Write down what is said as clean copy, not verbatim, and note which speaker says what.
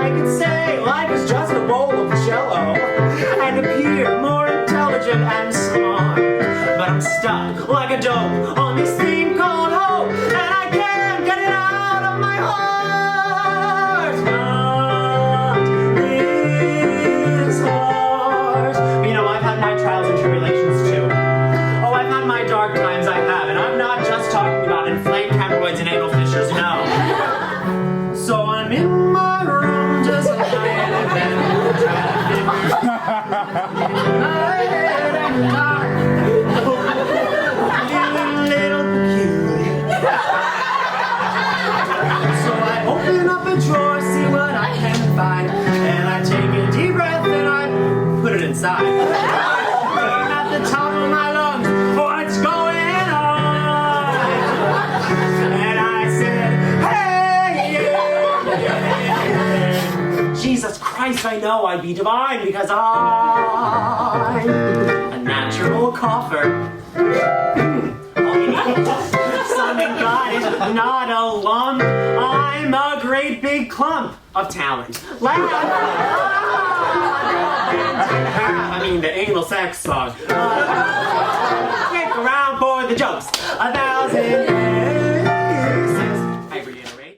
Speaker 1: I could say life is just a bowl of jello and appear more intelligent and smart. But I'm stuck like a dope on this thing called hope, and I can't get it out of my heart. Not this heart. You know, I've had my trials and tribulations too. Oh, I've had my dark times, I have, and I'm not just talking about inflamed hemorrhoids and anal fissures, no. So I'm in my room just lying in bed, trying to figure my head and heart. Feeling a little peculiar. So I open up a drawer, see what I can find, and I take a deep breath and I put it inside. Scream at the top of my lungs, what's going on? And I said, hey, Jesus Christ, I know I'd be divine because I'm a natural cougher. Something got it, not a lump. I'm a great big clump of talent. I mean, the anal sex song. Stick around for the jokes. 1,000